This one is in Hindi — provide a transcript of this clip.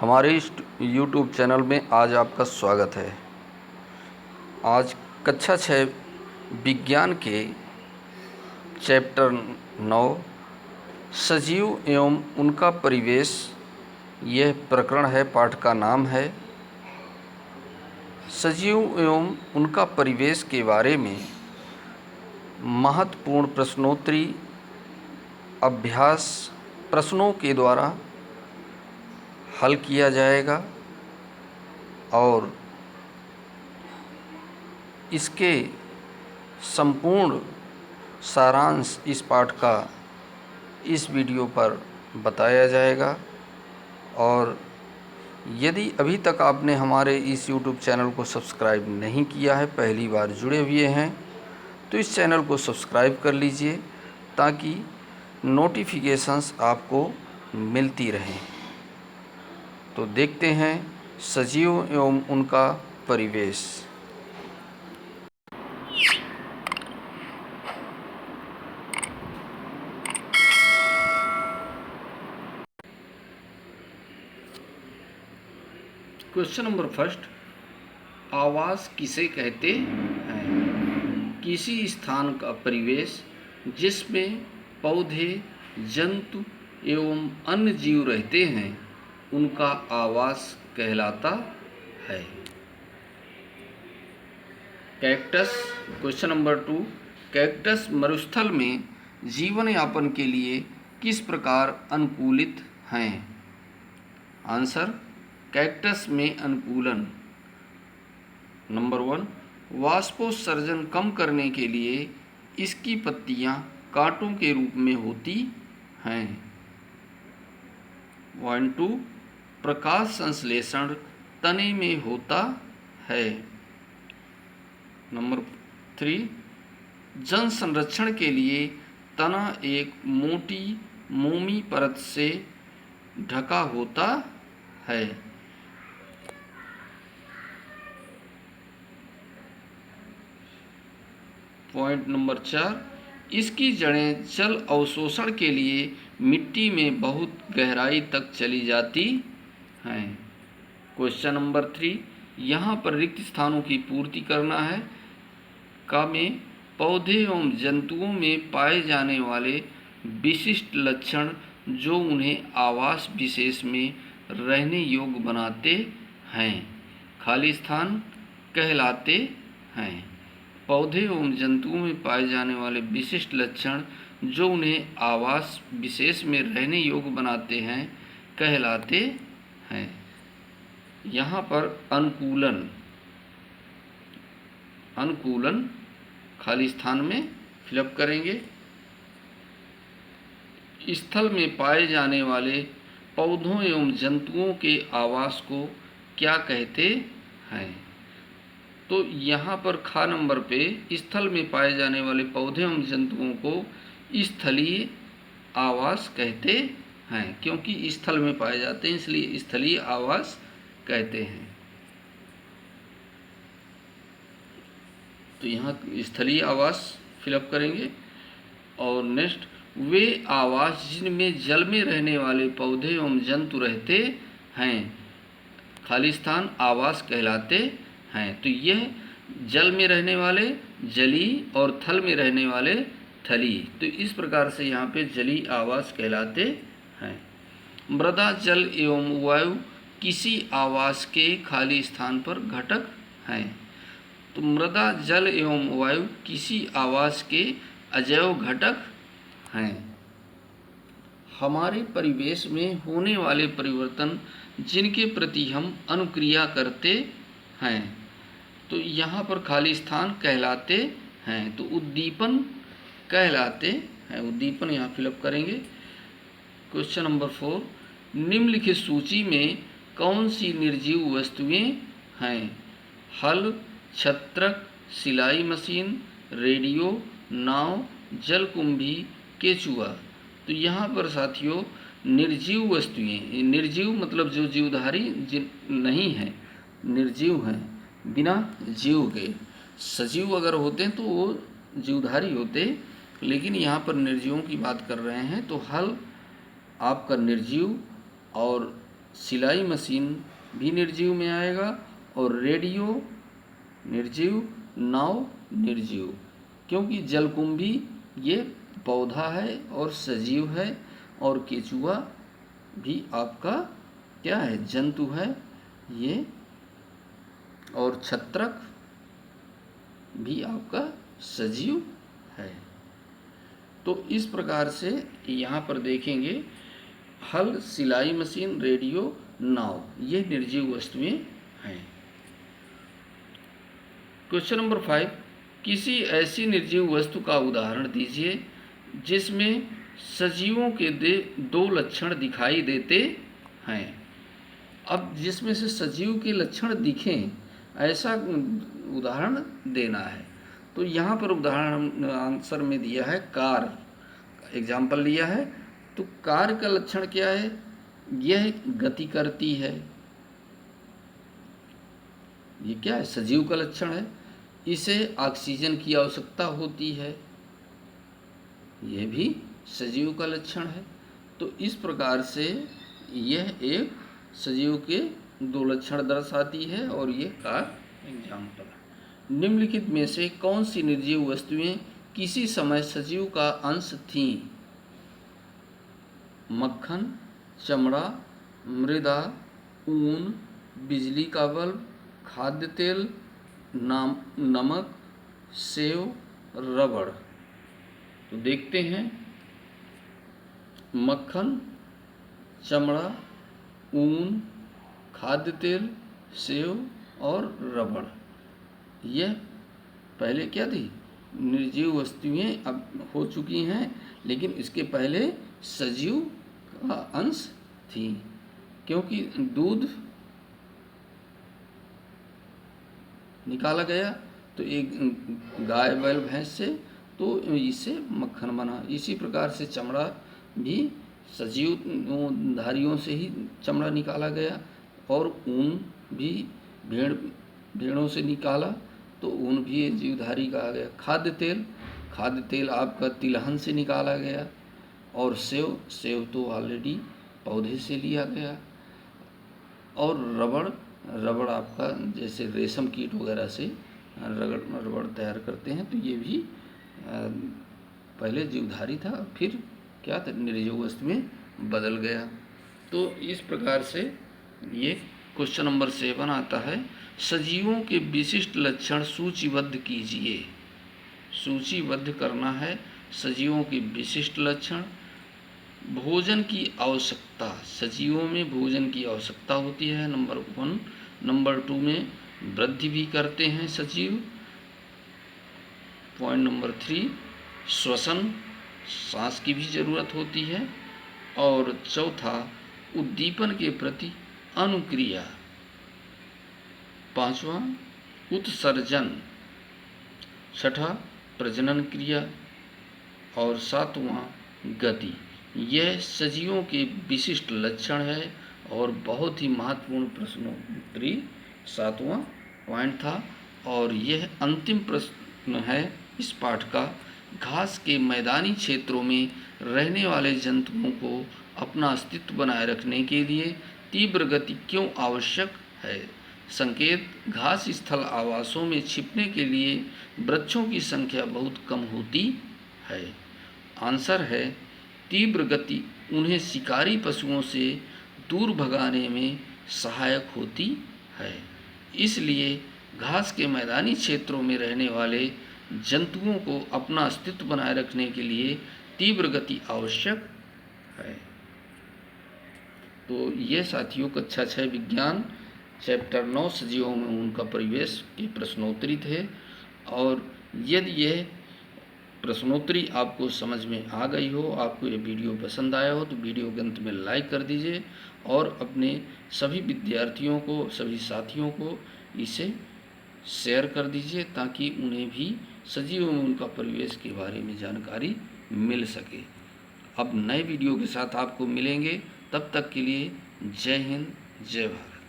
हमारे इस YouTube चैनल में आज आपका स्वागत है। आज कक्षा 6 विज्ञान के चैप्टर 9 सजीव एवं उनका परिवेश, यह प्रकरण है। पाठ का नाम है सजीव एवं उनका परिवेश के बारे में महत्वपूर्ण प्रश्नोत्तरी अभ्यास प्रश्नों के द्वारा हल किया जाएगा और इसके संपूर्ण सारांश इस पाठ का इस वीडियो पर बताया जाएगा। और यदि अभी तक आपने हमारे इस YouTube चैनल को सब्सक्राइब नहीं किया है, पहली बार जुड़े हुए हैं, तो इस चैनल को सब्सक्राइब कर लीजिए ताकि नोटिफिकेशंस आपको मिलती रहें। तो देखते हैं सजीव एवं उनका परिवेश। क्वेश्चन नंबर फर्स्ट, आवास किसे कहते हैं? किसी स्थान का परिवेश जिसमें पौधे, जंतु एवं अन्य जीव रहते हैं, उनका आवास कहलाता है। कैक्टस। क्वेश्चन नंबर 2, कैक्टस मरुस्थल में जीवन यापन के लिए किस प्रकार अनुकूलित हैं? आंसर, कैक्टस में अनुकूलन नंबर 1, वाष्पोत्सर्जन कम करने के लिए इसकी पत्तियां कांटों के रूप में होती हैं। 1, 2, प्रकाश संश्लेषण तने में होता है। नंबर 3, जन संरक्षण के लिए तना एक मोटी मोमी परत से ढका होता है। पॉइंट नंबर 4, इसकी जड़ें जल अवशोषण के लिए मिट्टी में बहुत गहराई तक चली जाती हैं। क्वेश्चन नंबर 3, यहाँ पर रिक्त स्थानों की पूर्ति करना है। का में पौधे एवं जंतुओं में पाए जाने वाले विशिष्ट लक्षण जो उन्हें आवास विशेष में रहने योग्य बनाते हैं, खाली स्थान कहलाते हैं। पौधे एवं जंतुओं में पाए जाने वाले विशिष्ट लक्षण जो उन्हें आवास विशेष में रहने योग्य बनाते हैं कहलाते हैं। यहाँ पर अनुकूलन खाली स्थान में फिलअप करेंगे। स्थल में पाए जाने वाले पौधों एवं जंतुओं के आवास को क्या कहते हैं? तो यहाँ पर खा नंबर पे स्थल में पाए जाने वाले पौधे एवं जंतुओं को स्थलीय आवास कहते हैं, क्योंकि स्थल में पाए जाते हैं इसलिए स्थलीय आवास कहते हैं। तो यहाँ स्थलीय आवास फिलअप करेंगे। और नेक्स्ट, वे आवास जिनमें जल में रहने वाले पौधे एवं जंतु रहते हैं, खाली स्थान आवास कहलाते हैं। तो यह जल में रहने वाले जली और थल में रहने वाले थली, तो इस प्रकार से यहाँ पे जली आवास कहलाते हैं। मृदा, जल एवं वायु किसी आवास के खाली स्थान पर घटक हैं। तो मृदा, जल एवं वायु किसी आवास के अजैव घटक हैं। हमारे परिवेश में होने वाले परिवर्तन जिनके प्रति हम अनुक्रिया करते हैं, तो यहाँ पर खाली स्थान कहलाते हैं। तो उद्दीपन कहलाते हैं। उद्दीपन यहाँ फिलअप करेंगे। क्वेश्चन नंबर 4, निम्नलिखित सूची में कौन सी निर्जीव वस्तुएं हैं? हल, छत्रक, सिलाई मशीन, रेडियो, नाव, जलकुंभी, केचुआ। तो यहाँ पर साथियों निर्जीव वस्तुएं, निर्जीव मतलब जो जीवधारी नहीं है, निर्जीव हैं, बिना जीव के। सजीव अगर होते हैं तो वो जीवधारी होते, लेकिन यहाँ पर निर्जीवों की बात कर रहे हैं। तो हल आपका निर्जीव और सिलाई मशीन भी निर्जीव में आएगा, और रेडियो निर्जीव, नाव निर्जीव, क्योंकि जलकुंभी ये पौधा है और सजीव है, और केचुआ भी आपका क्या है, जंतु है ये, और छत्रक भी आपका सजीव है। तो इस प्रकार से यहाँ पर देखेंगे हल, सिलाई मशीन, रेडियो, नाव, ये निर्जीव वस्तुएं हैं। क्वेश्चन नंबर 5, किसी ऐसी निर्जीव वस्तु का उदाहरण दीजिए जिसमें सजीवों के दो लक्षण दिखाई देते हैं। अब जिसमें से सजीव के लक्षण दिखें ऐसा उदाहरण देना है। तो यहाँ पर उदाहरण आंसर में दिया है कार, एग्जाम्पल लिया है। तो कार का लक्षण क्या है, यह गति करती है, ये क्या है, सजीव का लक्षण है। इसे ऑक्सीजन की आवश्यकता होती है, यह भी सजीव का लक्षण है। तो इस प्रकार से यह एक सजीव के दो लक्षण दर्शाती है, और ये कार एग्जाम्पल है। निम्नलिखित में से कौन सी निर्जीव वस्तुएं किसी समय सजीव का अंश थीं? मक्खन, चमड़ा, मृदा, ऊन, बिजली का बल्ब, खाद्य तेल, नमक, सेव, रबड़। तो देखते हैं, मक्खन, चमड़ा, ऊन, खाद्य तेल, सेव और रबड़, यह पहले क्या थी, निर्जीव वस्तुएं अब हो चुकी हैं, लेकिन इसके पहले सजीव का अंश थी, क्योंकि दूध निकाला गया तो एक गाय बैल भैंस से, तो इससे मक्खन बना। इसी प्रकार से चमड़ा भी सजीव धारियों से ही चमड़ा निकाला गया, और ऊन भी भेड़ों से निकाला, तो ऊन भी जीवधारी कहा गया। खाद्य तेल आपका तिलहन से निकाला गया, और सेव तो ऑलरेडी पौधे से लिया गया। और रबड़ आपका जैसे रेशम कीट वगैरह से रबड़ तैयार करते हैं, तो ये भी पहले जीवधारी था, फिर क्या था, निर्जीव वस्तु में बदल गया। तो इस प्रकार से ये क्वेश्चन नंबर 7 आता है, सजीवों के विशिष्ट लक्षण सूचीबद्ध कीजिए। सूचीबद्ध करना है सजीवों के विशिष्ट लक्षण। भोजन की आवश्यकता, सजीवों में भोजन की आवश्यकता होती है, नंबर 1। नंबर 2 में वृद्धि भी करते हैं सजीव। पॉइंट नंबर 3, श्वसन, सांस की भी जरूरत होती है। और चौथा, उद्दीपन के प्रति अनुक्रिया। 5वां, उत्सर्जन। 6ठा, प्रजनन क्रिया। और 7वां, गति। यह सजीवों के विशिष्ट लक्षण है, और बहुत ही महत्वपूर्ण प्रश्नोत्तरी 7वां पॉइंट था। और यह अंतिम प्रश्न है इस पाठ का, घास के मैदानी क्षेत्रों में रहने वाले जंतुओं को अपना अस्तित्व बनाए रखने के लिए तीव्र गति क्यों आवश्यक है? संकेत, घास स्थल आवासों में छिपने के लिए वृक्षों की संख्या बहुत कम होती है। आंसर है, तीव्र गति उन्हें शिकारी पशुओं से दूर भगाने में सहायक होती है। इसलिए घास के मैदानी क्षेत्रों में रहने वाले जंतुओं को अपना अस्तित्व बनाए रखने के लिए तीव्र गति आवश्यक है। तो ये साथियों कक्षा 6 विज्ञान चैप्टर 9 सजीवों में उनका परिवेश के प्रश्नोत्तरी थे। और यदि यह प्रश्नोत्तरी आपको समझ में आ गई हो, आपको ये वीडियो पसंद आया हो, तो वीडियो के अंत में लाइक कर दीजिए, और अपने सभी विद्यार्थियों को, सभी साथियों को इसे शेयर कर दीजिए, ताकि उन्हें भी सजीवों में उनका परिवेश के बारे में जानकारी मिल सके। अब नए वीडियो के साथ आपको मिलेंगे, तब तक के लिए जय हिंद, जय भारत।